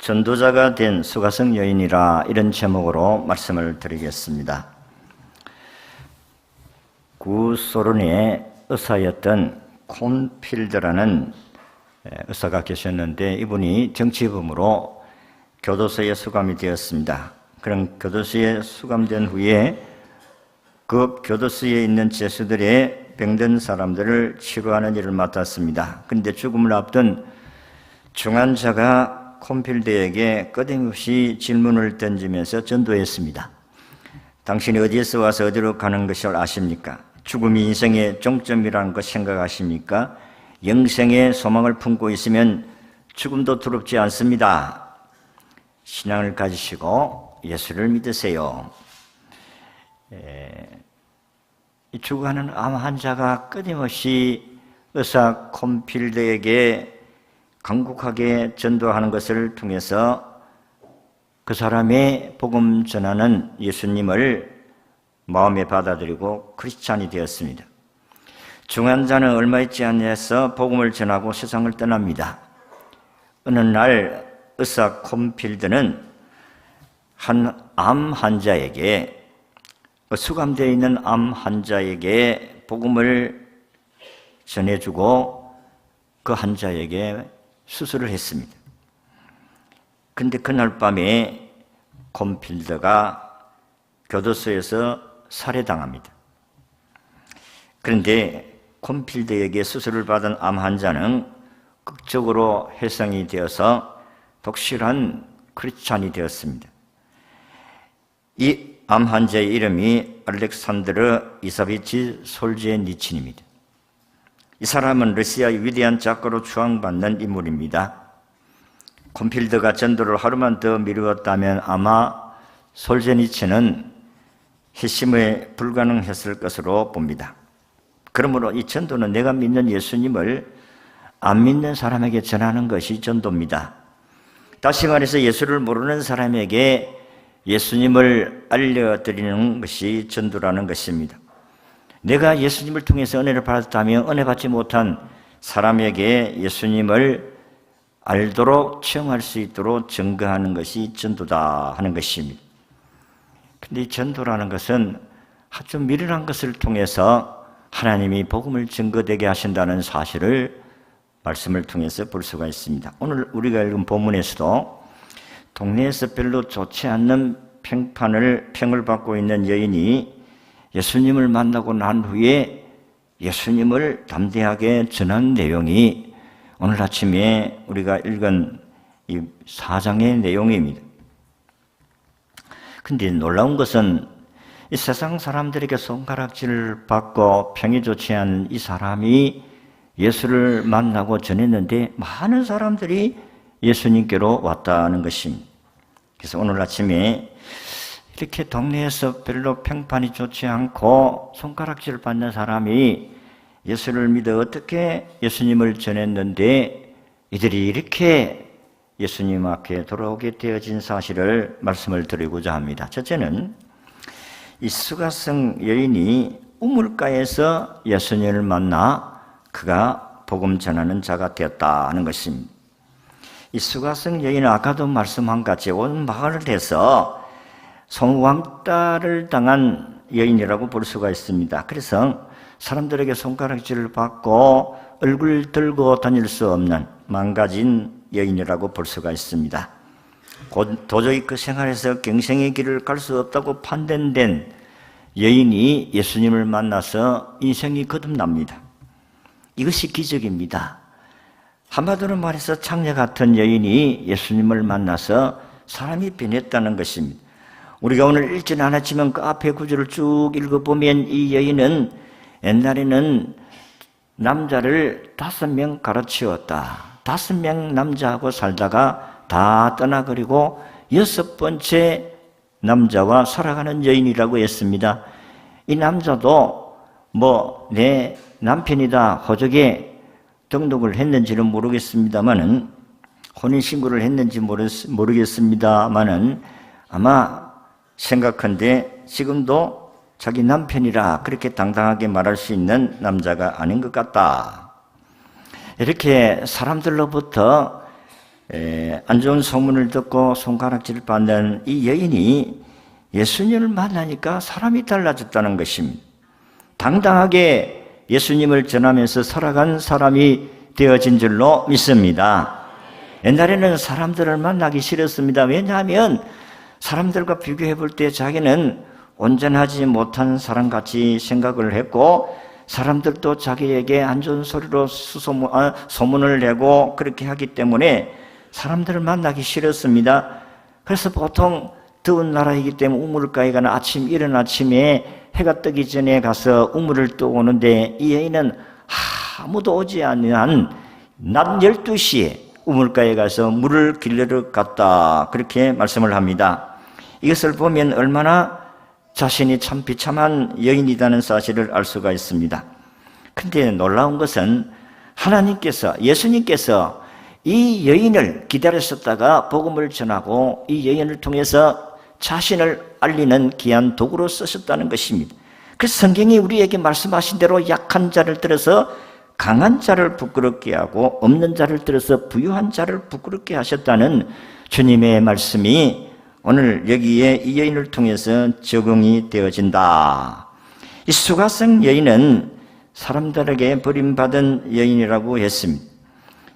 전도자가 된 수가성 여인이라 이런 제목으로 말씀을 드리겠습니다. 구소련의 의사였던 콘필드라는 의사가 계셨는데 이분이 정치범으로 교도소에 수감이 되었습니다. 그런 교도소에 수감된 후에 그 교도소에 있는 죄수들의 병든 사람들을 치료하는 일을 맡았습니다. 그런데 죽음을 앞둔 중환자가 콘필드에게 끊임없이 질문을 던지면서 전도했습니다. 당신이 어디에서 와서 어디로 가는 것을 아십니까? 죽음이 인생의 종점이라는 것 생각하십니까? 영생의 소망을 품고 있으면 죽음도 두렵지 않습니다. 신앙을 가지시고 예수를 믿으세요. 죽어가는 암 환자가 끊임없이 의사 콘필드에게 간곡하게 전도하는 것을 통해서 그 사람의 복음 전하는 예수님을 마음에 받아들이고 크리스찬이 되었습니다. 중환자는 얼마 있지 않아서 복음을 전하고 세상을 떠납니다. 어느 날 의사 콘필드는 한 암 환자에게 수감되어 있는 암 환자에게 복음을 전해주고 그 환자에게 수술을 했습니다. 그런데 그날 밤에 콘필드가 교도소에서 살해당합니다. 그런데 콘필드에게 수술을 받은 암 환자는 극적으로 회생이 되어서 독실한 크리스찬이 되었습니다. 이 암 환자의 이름이 알렉산드르 이사비치 솔제니친입니다. 이 사람은 러시아의 위대한 작가로 추앙받는 인물입니다. 콘필드가 전도를 하루만 더 미루었다면 아마 솔제니친은 회심에 불가능했을 것으로 봅니다. 그러므로 이 전도는 내가 믿는 예수님을 안 믿는 사람에게 전하는 것이 전도입니다. 다시 말해서 예수를 모르는 사람에게 예수님을 알려드리는 것이 전도라는 것입니다. 내가 예수님을 통해서 은혜를 받았다면 은혜 받지 못한 사람에게 예수님을 알도록 체험할 수 있도록 증거하는 것이 전도다 하는 것입니다. 그런데 이 전도라는 것은 아주 미련한 것을 통해서 하나님이 복음을 증거되게 하신다는 사실을 말씀을 통해서 볼 수가 있습니다. 오늘 우리가 읽은 본문에서도 동네에서 별로 좋지 않는 평을 받고 있는 여인이 예수님을 만나고 난 후에 예수님을 담대하게 전한 내용이 오늘 아침에 우리가 읽은 이 4장의 내용입니다. 그런데 놀라운 것은 이 세상 사람들에게 손가락질을 받고 평이 좋지 않은 이 사람이 예수를 만나고 전했는데 많은 사람들이 예수님께로 왔다는 것입니다. 그래서 오늘 아침에 이렇게 동네에서 별로 평판이 좋지 않고 손가락질을 받는 사람이 예수를 믿어 어떻게 예수님을 전했는데 이들이 이렇게 예수님 앞에 돌아오게 되어진 사실을 말씀을 드리고자 합니다. 첫째는 이 수가성 여인이 우물가에서 예수님을 만나 그가 복음 전하는 자가 되었다는 것입니다. 이 수가성 여인은 아까도 말씀한 같이 온 마을을 해서 왕따를 당한 여인이라고 볼 수가 있습니다. 그래서 사람들에게 손가락질을 받고 얼굴 들고 다닐 수 없는 망가진 여인이라고 볼 수가 있습니다. 도저히 그 생활에서 경생의 길을 갈 수 없다고 판단된 여인이 예수님을 만나서 인생이 거듭납니다. 이것이 기적입니다. 한마디로 말해서 창녀 같은 여인이 예수님을 만나서 사람이 변했다는 것입니다. 우리가 오늘 읽지는 않았지만 그 앞에 구절을 쭉 읽어보면 이 여인은 옛날에는 남자를 5명 가르치웠다. 5명 남자하고 살다가 다 떠나버리고 6번째 남자와 살아가는 여인이라고 했습니다. 이 남자도 내 남편이다 호적에 등록을 했는지는 모르겠습니다만은 혼인신고를 했는지 모르겠습니다만은 아마 생각한데 지금도 자기 남편이라 그렇게 당당하게 말할 수 있는 남자가 아닌 것 같다. 이렇게 사람들로부터 안 좋은 소문을 듣고 손가락질을 받는 이 여인이 예수님을 만나니까 사람이 달라졌다는 것입니다. 당당하게 예수님을 전하면서 살아간 사람이 되어진 줄로 믿습니다. 옛날에는 사람들을 만나기 싫었습니다. 왜냐하면 사람들과 비교해 볼 때 자기는 온전하지 못한 사람같이 생각을 했고, 사람들도 자기에게 안 좋은 소리로 소문을 내고 그렇게 하기 때문에 사람들을 만나기 싫었습니다. 그래서 보통 더운 나라이기 때문에 우물가에 가는 이른 아침에 해가 뜨기 전에 가서 우물을 뜨고 오는데, 이 여인은 아무도 오지 않는 낮 12시에 우물가에 가서 물을 길르러 갔다, 그렇게 말씀을 합니다. 이것을 보면 얼마나 자신이 참 비참한 여인이라는 사실을 알 수가 있습니다. 그런데 놀라운 것은 예수님께서 이 여인을 기다렸었다가 복음을 전하고 이 여인을 통해서 자신을 알리는 귀한 도구로 쓰셨다는 것입니다. 그래서 성경이 우리에게 말씀하신 대로 약한 자를 들어서 강한 자를 부끄럽게 하고 없는 자를 들어서 부유한 자를 부끄럽게 하셨다는 주님의 말씀이 오늘 여기에 이 여인을 통해서 적용이 되어진다. 이 수가성 여인은 사람들에게 버림받은 여인이라고 했습니다.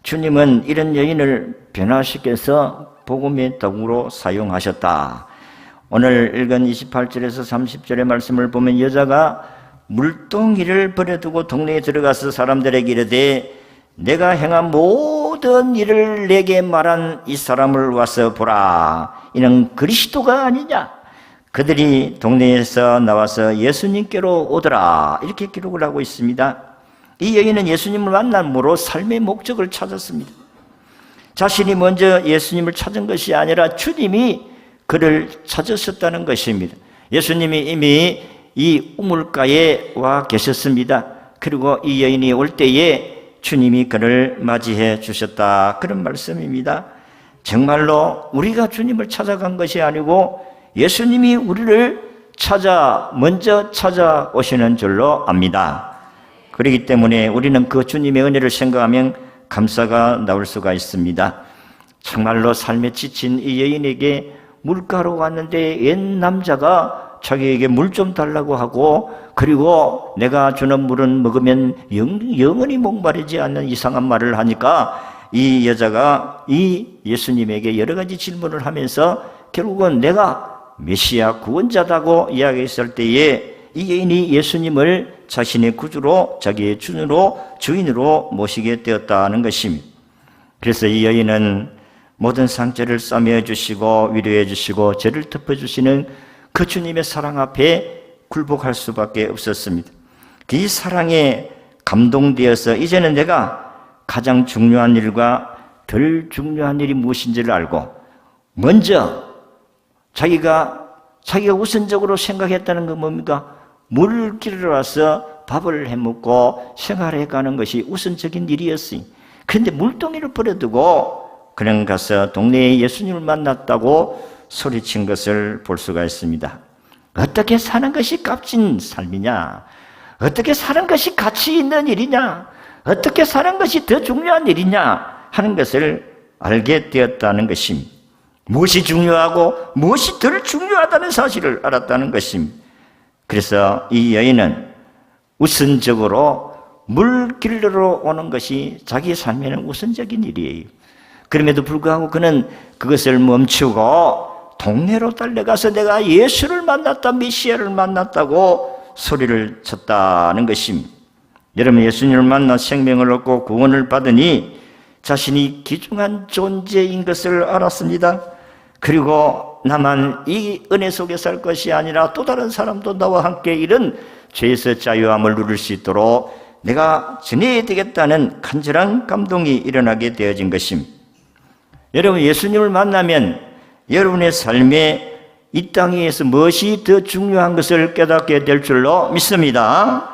주님은 이런 여인을 변화시켜서 복음의 도구로 사용하셨다. 오늘 읽은 28절에서 30절의 말씀을 보면 여자가 물동이를 버려두고 동네에 들어가서 사람들에게 이르되 내가 행한 모든 일을 내게 말한 이 사람을 와서 보라. 이는 그리스도가 아니냐. 그들이 동네에서 나와서 예수님께로 오더라. 이렇게 기록을 하고 있습니다. 이 여인은 예수님을 만남으로 삶의 목적을 찾았습니다. 자신이 먼저 예수님을 찾은 것이 아니라 주님이 그를 찾으셨다는 것입니다. 예수님이 이미 이 우물가에 와 계셨습니다. 그리고 이 여인이 올 때에 주님이 그를 맞이해 주셨다, 그런 말씀입니다. 정말로 우리가 주님을 찾아간 것이 아니고 예수님이 우리를 먼저 찾아오시는 줄로 압니다. 그렇기 때문에 우리는 그 주님의 은혜를 생각하면 감사가 나올 수가 있습니다. 정말로 삶에 지친 이 여인에게 물가로 왔는데 옛 남자가 자기에게 물 좀 달라고 하고, 그리고 내가 주는 물은 먹으면 영원히 목마르지 않는 이상한 말을 하니까 이 여자가 이 예수님에게 여러 가지 질문을 하면서 결국은 내가 메시아 구원자다고 이야기했을 때에 이 여인이 예수님을 자신의 구주로, 자기의 주인으로 모시게 되었다는 것입니다. 그래서 이 여인은 모든 상처를 싸매어 주시고 위로해 주시고 죄를 덮어 주시는 그 주님의 사랑 앞에 굴복할 수밖에 없었습니다. 이 사랑에 감동되어서 이제는 내가 가장 중요한 일과 덜 중요한 일이 무엇인지를 알고 먼저 자기가 우선적으로 생각했다는 건 뭡니까? 물을 길러 와서 밥을 해먹고 생활해 가는 것이 우선적인 일이었으니, 그런데 물동이를 버려두고 그냥 가서 동네에 예수님을 만났다고 소리친 것을 볼 수가 있습니다. 어떻게 사는 것이 값진 삶이냐? 어떻게 사는 것이 가치 있는 일이냐? 어떻게 사는 것이 더 중요한 일이냐? 하는 것을 알게 되었다는 것입니다. 무엇이 중요하고 무엇이 덜 중요하다는 사실을 알았다는 것입니다. 그래서 이 여인은 우선적으로 물 길러러 오는 것이 자기 삶에는 우선적인 일이에요. 그럼에도 불구하고 그는 그것을 멈추고 동네로 달려가서 내가 예수를 만났다, 메시아를 만났다고 소리를 쳤다는 것입니다. 여러분, 예수님을 만나 생명을 얻고 구원을 받으니 자신이 귀중한 존재인 것을 알았습니다. 그리고 나만 이 은혜 속에 살 것이 아니라 또 다른 사람도 나와 함께 이런 죄에서 자유함을 누릴 수 있도록 내가 전해야 되겠다는 간절한 감동이 일어나게 되어진 것입니다. 여러분, 예수님을 만나면 여러분의 삶에 이 땅에서 무엇이 더 중요한 것을 깨닫게 될 줄로 믿습니다.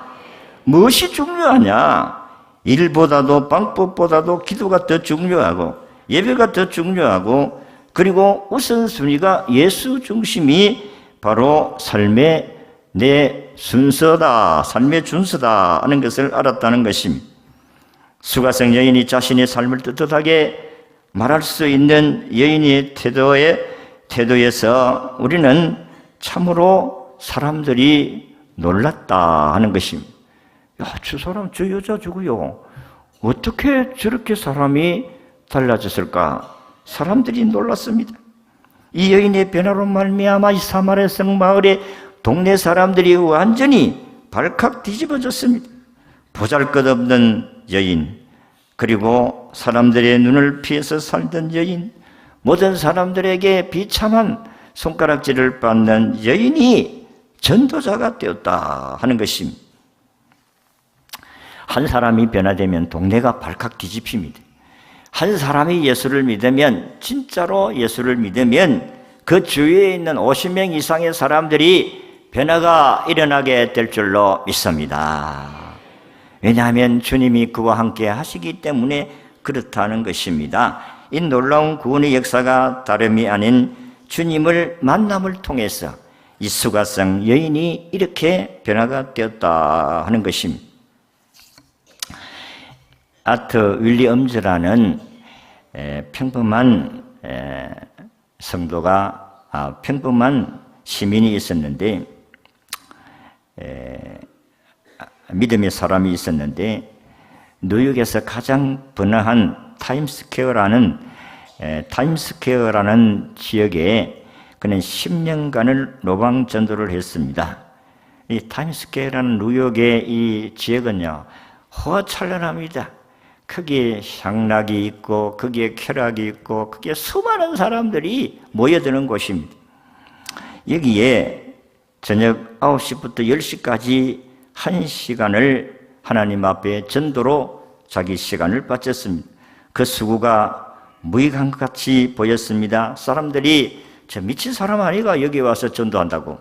무엇이 중요하냐? 일보다도 방법보다도 기도가 더 중요하고 예배가 더 중요하고, 그리고 우선순위가 예수 중심이 바로 삶의 내 순서다, 삶의 준서다 하는 것을 알았다는 것입니다. 수가성 여인이 자신의 삶을 떳떳하게 말할 수 있는 여인의 태도에서 우리는 참으로 사람들이 놀랐다 하는 것입니다. 야, 저 사람, 저 여자 누구요? 어떻게 저렇게 사람이 달라졌을까? 사람들이 놀랐습니다. 이 여인의 변화로 말미암아 이 사마리아 성 마을의 동네 사람들이 완전히 발칵 뒤집어졌습니다. 보잘것없는 여인, 그리고 사람들의 눈을 피해서 살던 여인, 모든 사람들에게 비참한 손가락질을 받는 여인이 전도자가 되었다 하는 것입니다. 한 사람이 변화되면 동네가 발칵 뒤집힙니다. 한 사람이 예수를 믿으면, 진짜로 예수를 믿으면 그 주위에 있는 50명 이상의 사람들이 변화가 일어나게 될 줄로 믿습니다. 왜냐하면 주님이 그와 함께 하시기 때문에 그렇다는 것입니다. 이 놀라운 구원의 역사가 다름이 아닌 주님을 만남을 통해서 이 수가성 여인이 이렇게 변화가 되었다 하는 것입니다. 아트 윌리엄즈라는 평범한 성도가, 평범한 시민이 있었는데, 믿음의 사람이 있었는데, 뉴욕에서 가장 번화한 타임스퀘어라는 지역에 그는 10년간을 노방 전도를 했습니다. 이 타임스퀘어라는 뉴욕의 이 지역은요, 허찬란합니다. 거기에 향락이 있고, 거기에 쾌락이 있고, 거기에 수많은 사람들이 모여드는 곳입니다. 여기에 저녁 9시부터 10시까지 1시간을 하나님 앞에 전도로 자기 시간을 바쳤습니다. 그 수고가 무익한 것 같이 보였습니다. 사람들이 저 미친 사람 아니가 여기 와서 전도한다고.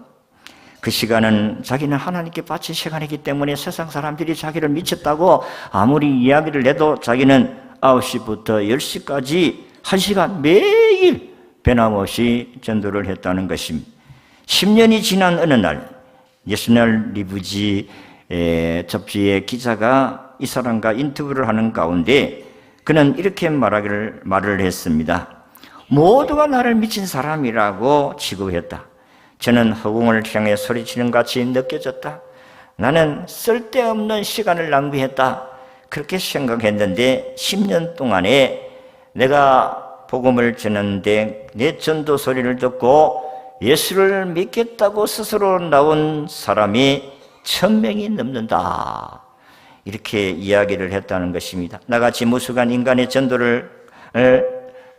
그 시간은 자기는 하나님께 바친 시간이기 때문에 세상 사람들이 자기를 미쳤다고 아무리 이야기를 해도 자기는 9시부터 10시까지 1시간 매일 변함없이 전도를 했다는 것입니다. 10년이 지난 어느 날 내셔널 리뷰지 잡지의 기자가 이 사람과 인터뷰를 하는 가운데 그는 이렇게 말을 했습니다. 모두가 나를 미친 사람이라고 취급했다. 저는 허공을 향해 소리치는 같이 느껴졌다. 나는 쓸데없는 시간을 낭비했다. 그렇게 생각했는데 10년 동안에 내가 복음을 전하는데 내 전도 소리를 듣고 예수를 믿겠다고 스스로 나온 사람이 1000명이 넘는다. 이렇게 이야기를 했다는 것입니다. 나같이 무수한 인간의 전도를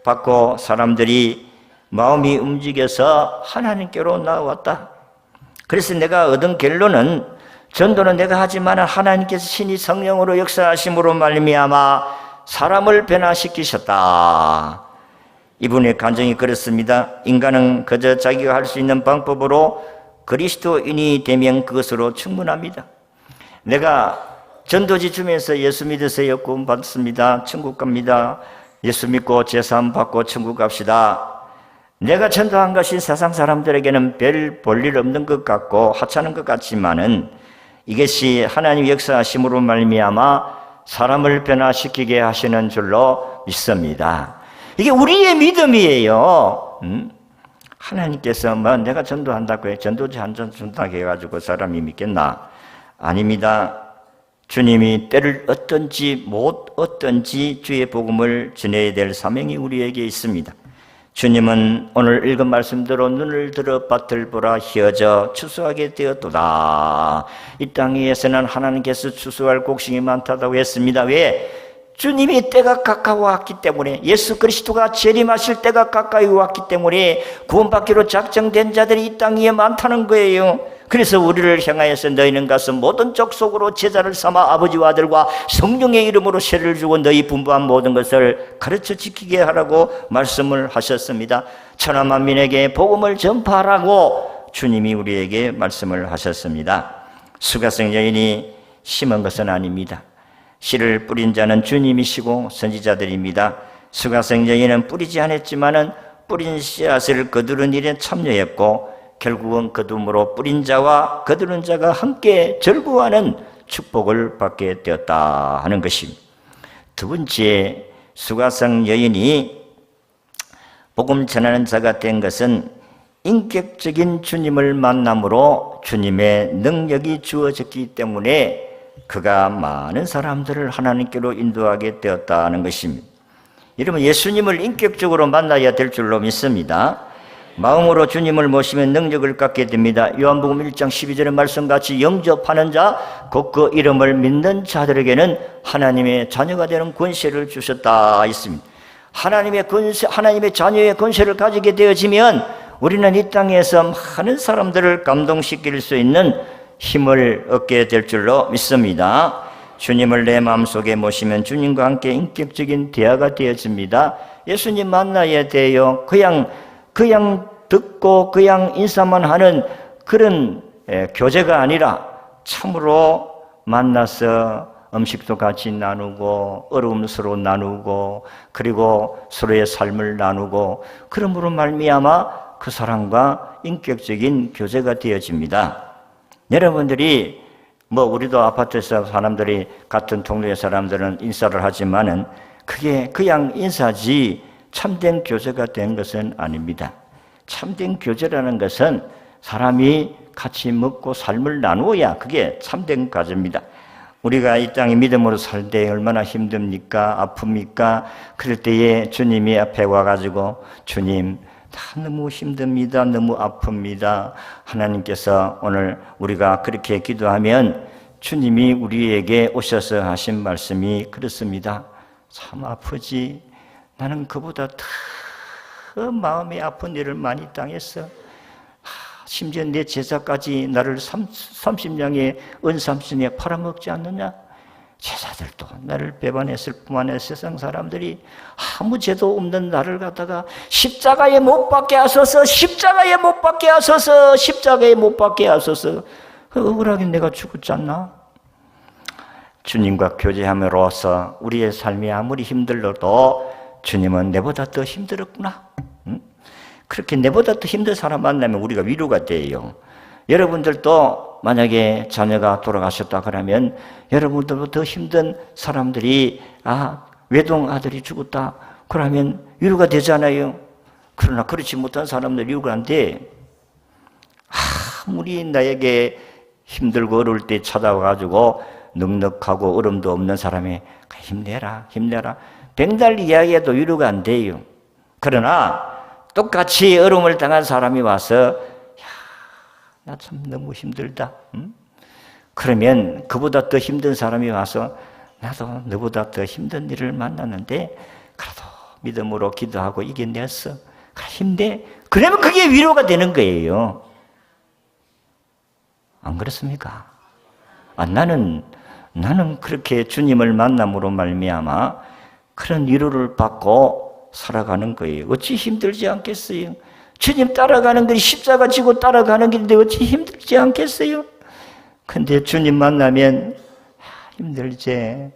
받고 사람들이 마음이 움직여서 하나님께로 나왔다. 그래서 내가 얻은 결론은 전도는 내가 하지만 하나님께서 신이 성령으로 역사하심으로 말미암아 사람을 변화시키셨다. 이분의 간증이 그렇습니다. 인간은 그저 자기가 할 수 있는 방법으로 그리스도인이 되면 그것으로 충분합니다. 내가 전도지 주면서 예수 믿으세요. 구원 받습니다. 천국 갑니다. 예수 믿고 제사함 받고 천국 갑시다. 내가 전도한 것이 세상 사람들에게는 별 볼일 없는 것 같고 하찮은 것 같지만은 이것이 하나님 역사하심으로 말미암아 사람을 변화시키게 하시는 줄로 믿습니다. 이게 우리의 믿음이에요. 하나님께서 내가 전도한다고 해 전도지 한 전 준다고 해가지고 사람이 믿겠나? 아닙니다. 주님이 때를 얻든지 못 얻든지 주의 복음을 전해야 될 사명이 우리에게 있습니다. 주님은 오늘 읽은 말씀대로 눈을 들어 밭을 보라 휘어져 추수하게 되었도다. 이 땅 위에서는 하나님께서 추수할 곡식이 많다고 했습니다. 왜? 주님이 때가 가까워 왔기 때문에, 예수 그리스도가 재림하실 때가 가까이 왔기 때문에 구원받기로 작정된 자들이 이 땅 위에 많다는 거예요. 그래서 우리를 향하여서 너희는 가서 모든 족속으로 제자를 삼아 아버지와 아들과 성령의 이름으로 세례를 주고 너희 분부한 모든 것을 가르쳐 지키게 하라고 말씀을 하셨습니다. 천하 만민에게 복음을 전파하라고 주님이 우리에게 말씀을 하셨습니다. 수가성 여인이 심은 것은 아닙니다. 씨를 뿌린 자는 주님이시고 선지자들입니다. 수가성 여인은 뿌리지 않았지만은 뿌린 씨앗을 거두는 일에 참여했고 결국은 거둠으로 뿌린 자와 거두는 자가 함께 절구하는 축복을 받게 되었다 하는 것입니다. 두 번째, 수가성 여인이 복음 전하는 자가 된 것은 인격적인 주님을 만남으로 주님의 능력이 주어졌기 때문에 그가 많은 사람들을 하나님께로 인도하게 되었다는 것입니다. 여러분, 예수님을 인격적으로 만나야 될 줄로 믿습니다. 마음으로 주님을 모시면 능력을 갖게 됩니다. 요한복음 1장 12절의 말씀같이 영접하는 자, 곧 그 이름을 믿는 자들에게는 하나님의 자녀가 되는 권세를 주셨다 있습니다. 하나님의 권세, 하나님의 자녀의 권세를 가지게 되어지면 우리는 이 땅에서 많은 사람들을 감동시킬 수 있는 힘을 얻게 될 줄로 믿습니다. 주님을 내 마음속에 모시면 주님과 함께 인격적인 대화가 되어집니다. 예수님 만나야 돼요. 그냥 듣고 그냥 인사만 하는 그런 교제가 아니라 참으로 만나서 음식도 같이 나누고 어려움 서로 나누고 그리고 서로의 삶을 나누고 그러므로 말미암아 그 사람과 인격적인 교제가 되어집니다. 여러분들이 우리도 아파트에서 사람들이 같은 동네의 사람들은 인사를 하지만은 그게 그냥 인사지 참된 교제가 된 것은 아닙니다. 참된 교제라는 것은 사람이 같이 먹고 삶을 나누어야 그게 참된 과제입니다. 우리가 이 땅에 믿음으로 살 때 얼마나 힘듭니까? 아픕니까? 그럴 때에 주님이 앞에 와가지고 주님, 다 너무 힘듭니다. 너무 아픕니다. 하나님께서 오늘 우리가 그렇게 기도하면 주님이 우리에게 오셔서 하신 말씀이 그렇습니다. 참 아프지. 나는 그보다 더 마음이 아픈 일을 많이 당했어. 심지어 내 제자까지 나를 30냥의 은삼순에 팔아먹지 않느냐? 제자들도 나를 배반했을 뿐만 아니라 세상 사람들이 아무 죄도 없는 나를 갖다가 십자가에 못 박게 하소서, 십자가에 못 박게 하소서, 십자가에 못 박게 하소서. 억울하게 내가 죽었지 않나? 주님과 교제함으로써 우리의 삶이 아무리 힘들어도 주님은 내보다 더 힘들었구나. 그렇게 내보다 더 힘든 사람 만나면 우리가 위로가 돼요. 여러분들도 만약에 자녀가 돌아가셨다 그러면 여러분들도 더 힘든 사람들이 외동 아들이 죽었다 그러면 위로가 되잖아요. 그러나 그렇지 못한 사람들 위로가 안 돼. 아무리 나에게 힘들고 어려울 때 찾아와가지고 넉넉하고 어려움도 없는 사람이 힘내라 힘내라 백날 이야기해도 위로가 안 돼요. 그러나 똑같이 어려움을 당한 사람이 와서 나 참 너무 힘들다. 그러면 그보다 더 힘든 사람이 와서 나도 너보다 더 힘든 일을 만났는데 그래도 믿음으로 기도하고 이겨냈어. 힘내. 그러면 그게 위로가 되는 거예요. 안 그렇습니까? 나는 그렇게 주님을 만남으로 말미암아 그런 위로를 받고 살아가는 거예요. 어찌 힘들지 않겠어요? 주님 따라가는 길이 십자가 지고 따라가는 길인데 어찌 힘들지 않겠어요? 근데 주님 만나면 힘들지.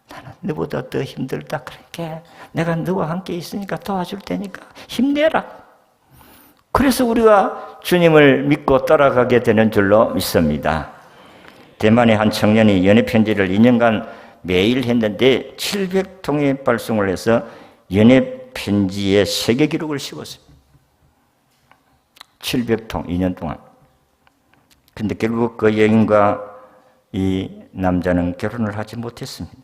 나는 너보다 더 힘들다. 그렇게 내가 너와 함께 있으니까 도와줄 테니까 힘내라. 그래서 우리가 주님을 믿고 따라가게 되는 줄로 믿습니다. 대만의 한 청년이 연애편지를 2년간 매일 했는데 700통의 발송을 해서 연애편지의 세계 기록을 세웠습니다. 700통, 2년 동안. 근데 결국 그 여인과 이 남자는 결혼을 하지 못했습니다.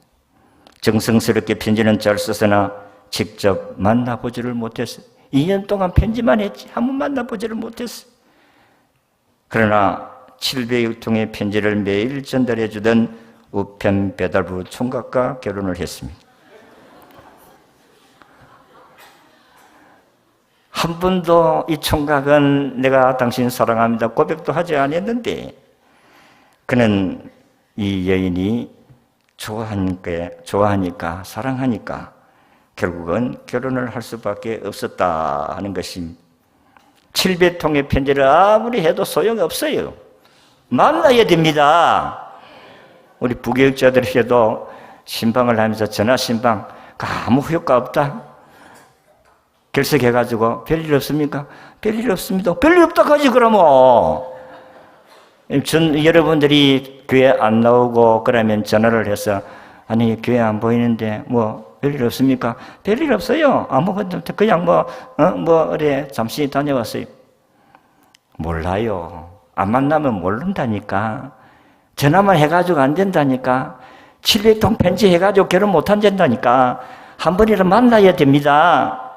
정성스럽게 편지는 잘 써서나 직접 만나보지를 못했어요. 2년 동안 편지만 했지 한번 만나보지를 못했어요. 그러나 700통의 편지를 매일 전달해 주던 우편 배달부 총각과 결혼을 했습니다. 한 번도 이 총각은 내가 당신 사랑합니다 고백도 하지 않았는데 그는 이 여인이 좋아하니까 사랑하니까 결국은 결혼을 할 수밖에 없었다 하는 것입니다. 700통의 편지를 아무리 해도 소용이 없어요. 만나야 됩니다. 우리 부교육자들이 해도 신방을 하면서 전화 신방 아무 효과 없다. 결석해가지고 별일 없습니까? 별일 없습니다. 별일 없다 하지 그러면. 여러분들이 교회 안 나오고 그러면 전화를 해서 아니 교회 안 보이는데 별일 없습니까? 별일 없어요. 아무것도 그냥 그래 잠시 다녀왔어요. 몰라요. 안 만나면 모른다니까. 전화만 해가지고 안 된다니까. 700통 편지 해가지고 결혼 못 한다니까. 한 번이라도 만나야 됩니다.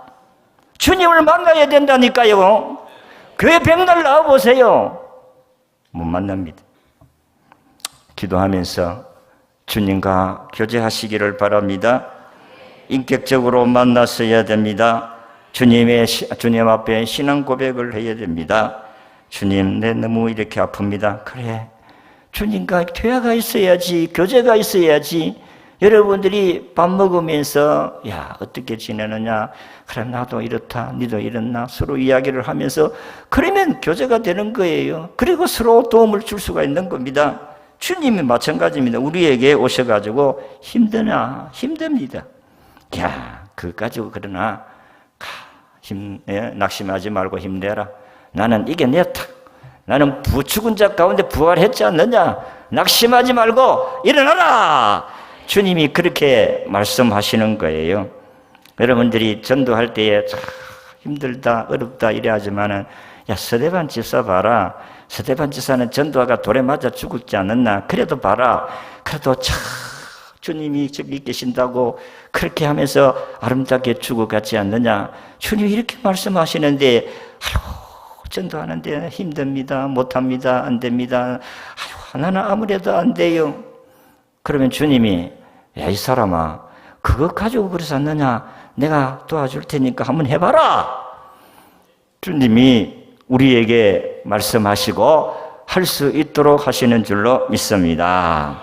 주님을 만나야 된다니까요. 교회 백날 나와보세요. 못 만납니다. 기도하면서 주님과 교제하시기를 바랍니다. 인격적으로 만났어야 됩니다. 주님 앞에 신앙 고백을 해야 됩니다. 주님, 내 너무 이렇게 아픕니다. 그래, 주님과 대화가 있어야지, 교제가 있어야지. 여러분들이 밥 먹으면서 야 어떻게 지내느냐, 그래 나도 이렇다, 니도 이렇나, 서로 이야기를 하면서 그러면 교제가 되는 거예요. 그리고 서로 도움을 줄 수가 있는 겁니다. 주님이 마찬가지입니다. 우리에게 오셔가지고 힘듭니다. 야 그거 가지고 그러나 낙심하지 말고 힘내라. 나는 이겨냈다. 나는 죽은 자 가운데 부활했지 않느냐. 낙심하지 말고 일어나라. 주님이 그렇게 말씀하시는 거예요. 여러분들이 전도할 때에 힘들다 어렵다 이래 하지만은 야 스데반 집사 봐라. 스데반 집사는 전도하가 돌에 맞아 죽었지 않았나. 그래도 봐라. 그래도 참 주님이 저기 계신다고 그렇게 하면서 아름답게 죽어갔지 않느냐. 주님이 이렇게 말씀하시는데 아이고 전도하는데 힘듭니다. 못합니다. 안 됩니다. 아이고 나는 아무래도 안 돼요. 그러면 주님이 야 이 사람아 그거 가지고 그러셨느냐. 내가 도와줄 테니까 한번 해봐라. 주님이 우리에게 말씀하시고 할 수 있도록 하시는 줄로 믿습니다.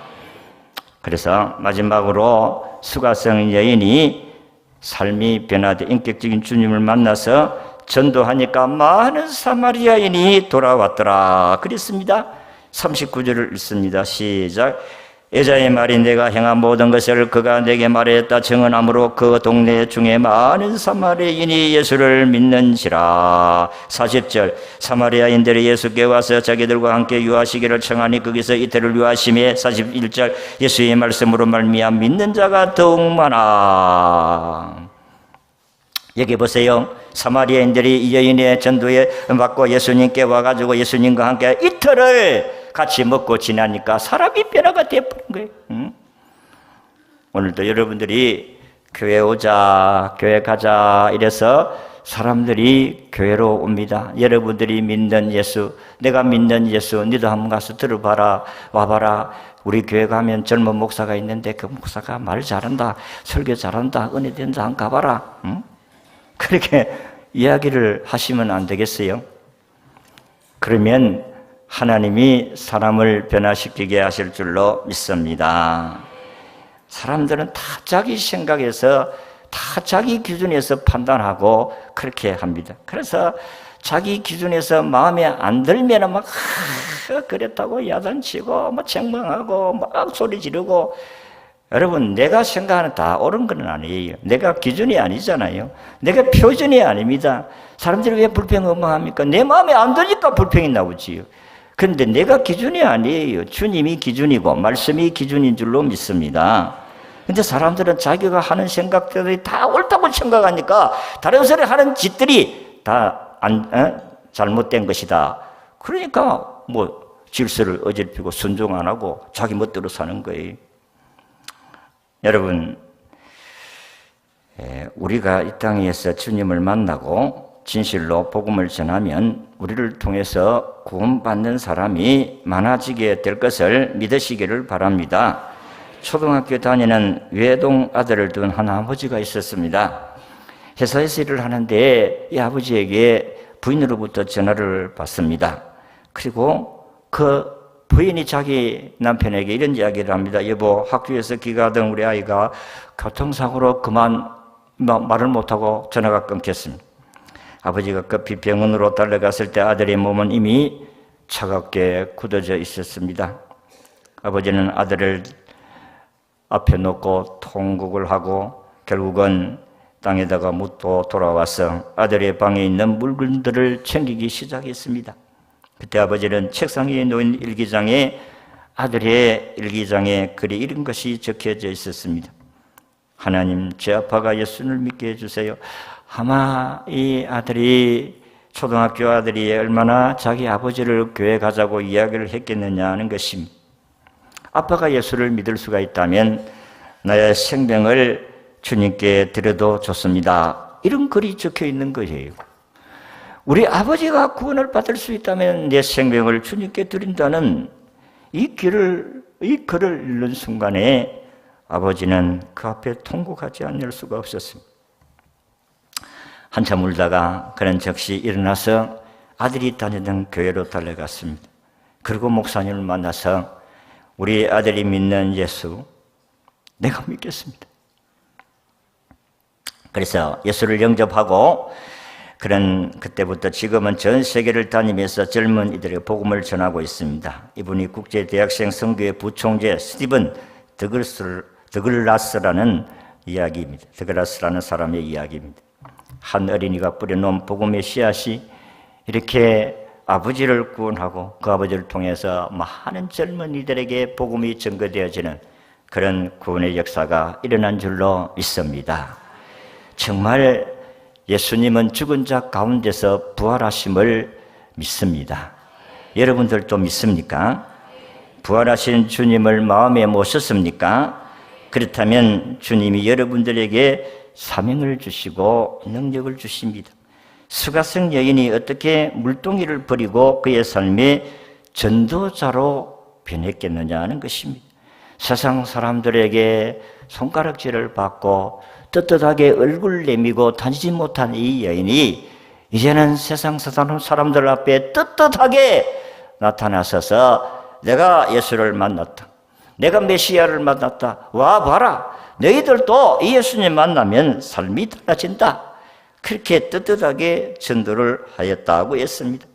그래서 마지막으로 수가성 여인이 삶이 변화돼 인격적인 주님을 만나서 전도하니까 많은 사마리아인이 돌아왔더라 그랬습니다. 39절을 읽습니다. 시작. 여자의 말이 내가 행한 모든 것을 그가 내게 말했다 증언함으로 그 동네 중에 많은 사마리아인이 예수를 믿는지라. 40절. 사마리아인들이 예수께 와서 자기들과 함께 유하시기를 청하니 거기서 이틀을 유하심에 41절. 예수의 말씀으로 말미암아 믿는 자가 더욱 많아. 여기 보세요. 사마리아인들이 이 여인의 전도에 받고 예수님께 와가지고 예수님과 함께 이틀을 같이 먹고 지나니까 사람이 변화가 되어버린 거예요. 오늘도 여러분들이 교회 오자, 교회 가자 이래서 사람들이 교회로 옵니다. 여러분들이 믿는 예수, 내가 믿는 예수, 너도 한번 가서 들어봐라, 와봐라. 우리 교회 가면 젊은 목사가 있는데 그 목사가 말 잘한다, 설교 잘한다, 은혜 된다, 한번 가봐라. 그렇게 이야기를 하시면 안 되겠어요? 그러면 하나님이 사람을 변화시키게 하실 줄로 믿습니다. 사람들은 다 자기 생각에서 다 자기 기준에서 판단하고 그렇게 합니다. 그래서 자기 기준에서 마음에 안 들면 막 그랬다고 야단치고 막 책망하고 막 소리 지르고. 여러분 내가 생각하는 다 옳은 건 아니에요. 내가 기준이 아니잖아요. 내가 표준이 아닙니다. 사람들이 왜 불평을 엄마합니까? 내 마음에 안 드니까 불평이 나오지요. 그런데 내가 기준이 아니에요. 주님이 기준이고 말씀이 기준인 줄로 믿습니다. 그런데 사람들은 자기가 하는 생각들이 다 옳다고 생각하니까 다른 사람이 하는 짓들이 다 잘못된 것이다. 그러니까 질서를 어질피고 순종 안 하고 자기 멋대로 사는 거예요. 여러분, 우리가 이 땅에서 주님을 만나고 진실로 복음을 전하면 우리를 통해서 구원받는 사람이 많아지게 될 것을 믿으시기를 바랍니다. 초등학교 다니는 외동 아들을 둔 한 아버지가 있었습니다. 회사에서 일을 하는데 이 아버지에게 부인으로부터 전화를 받습니다. 그리고 그 부인이 자기 남편에게 이런 이야기를 합니다. 여보, 학교에서 귀가하던 우리 아이가 교통사고로 그만 말을 못하고 전화가 끊겼습니다. 아버지가 급히 병원으로 달려갔을 때 아들의 몸은 이미 차갑게 굳어져 있었습니다. 아버지는 아들을 앞에 놓고 통곡을 하고 결국은 땅에다가 묻고 돌아와서 아들의 방에 있는 물건들을 챙기기 시작했습니다. 그때 아버지는 책상 위에 놓인 일기장에 아들의 일기장에 글이 이런 것이 적혀져 있었습니다. 하나님, 제 아빠가 예수를 믿게 해주세요. 아마 이 아들이, 초등학교 아들이 얼마나 자기 아버지를 교회 가자고 이야기를 했겠느냐 하는 것입니다. 아빠가 예수를 믿을 수가 있다면 나의 생명을 주님께 드려도 좋습니다. 이런 글이 적혀 있는 거예요. 우리 아버지가 구원을 받을 수 있다면 내 생명을 주님께 드린다는 이 글을 읽는 순간에 아버지는 그 앞에 통곡하지 않을 수가 없었습니다. 한참 울다가 그는 즉시 일어나서 아들이 다니던 교회로 달려갔습니다. 그리고 목사님을 만나서 우리 아들이 믿는 예수, 내가 믿겠습니다. 그래서 예수를 영접하고 그는 그때부터 지금은 전 세계를 다니면서 젊은 이들에게 복음을 전하고 있습니다. 이분이 국제대학생 선교회 부총재 스티븐 드글라스라는 이야기입니다. 드글라스라는 사람의 이야기입니다. 한 어린이가 뿌려놓은 복음의 씨앗이 이렇게 아버지를 구원하고 그 아버지를 통해서 많은 젊은이들에게 복음이 전거되어지는 그런 구원의 역사가 일어난 줄로 믿습니다. 정말 예수님은 죽은 자 가운데서 부활하심을 믿습니다. 여러분들도 믿습니까? 부활하신 주님을 마음에 모셨습니까? 그렇다면 주님이 여러분들에게 사명을 주시고 능력을 주십니다. 수가성 여인이 어떻게 물동이를 버리고 그의 삶의 전도자로 변했겠느냐 하는 것입니다. 세상 사람들에게 손가락질을 받고 떳떳하게 얼굴 내미고 다니지 못한 이 여인이 이제는 세상 사람들 앞에 떳떳하게 나타나서서 내가 예수를 만났다, 내가 메시아를 만났다, 와 봐라, 너희들도 이 예수님 만나면 삶이 달라진다, 그렇게 떳떳하게 전도를 하였다고 했습니다.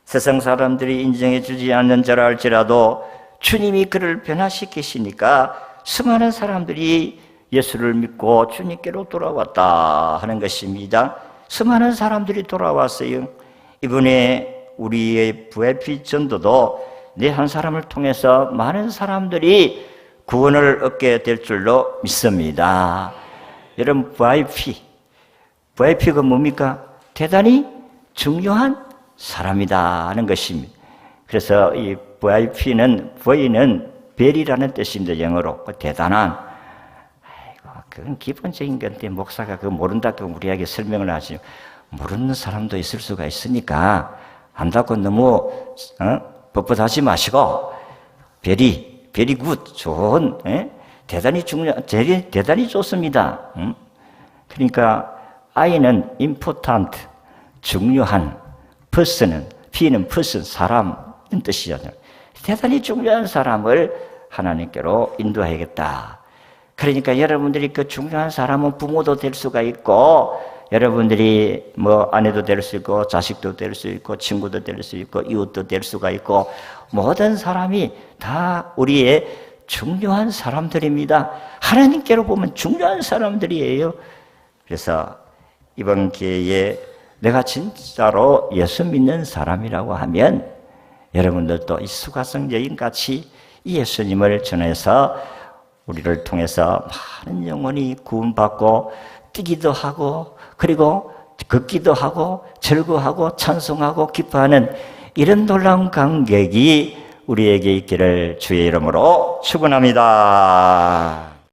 세상 사람들이 인정해 주지 않는 자라 할지라도 주님이 그를 변화시키시니까 수많은 사람들이 예수를 믿고 주님께로 돌아왔다 하는 것입니다. 수많은 사람들이 돌아왔어요. 이번에 우리의 VIP 전도도 내 한 사람을 통해서 많은 사람들이 구원을 얻게 될 줄로 믿습니다. 여러분, VIP가 뭡니까? 대단히 중요한 사람이다 하는 것입니다. 그래서 이 VIP는, V는 별이라는 뜻입니다. 영어로. 대단한. 아이고, 그건 기본적인 건데 목사가 그거 모른다고 우리에게 설명을 하지. 모르는 사람도 있을 수가 있으니까 안다고 너무 뻣뻣하지 마시고 very good, 좋은, 대단히 중요한, 대단히 좋습니다. 그러니까 I는 important, 중요한, person은, P는 person, 사람은 뜻이잖아요. 대단히 중요한 사람을 하나님께로 인도해야겠다. 그러니까 여러분들이 그 중요한 사람은 부모도 될 수가 있고, 여러분들이 뭐 아내도 될 수 있고, 자식도 될 수 있고, 친구도 될 수 있고, 이웃도 될 수가 있고, 모든 사람이 다 우리의 중요한 사람들입니다. 하나님께로 보면 중요한 사람들이에요. 그래서 이번 기회에 내가 진짜로 예수 믿는 사람이라고 하면 여러분들도 이 수가성 여인같이 이 예수님을 전해서 우리를 통해서 많은 영혼이 구원받고 뛰기도 하고 그리고 걷기도 하고 즐거워하고 찬송하고 기뻐하는 이런 놀라운 감격이 우리에게 있기를 주의 이름으로 축원합니다.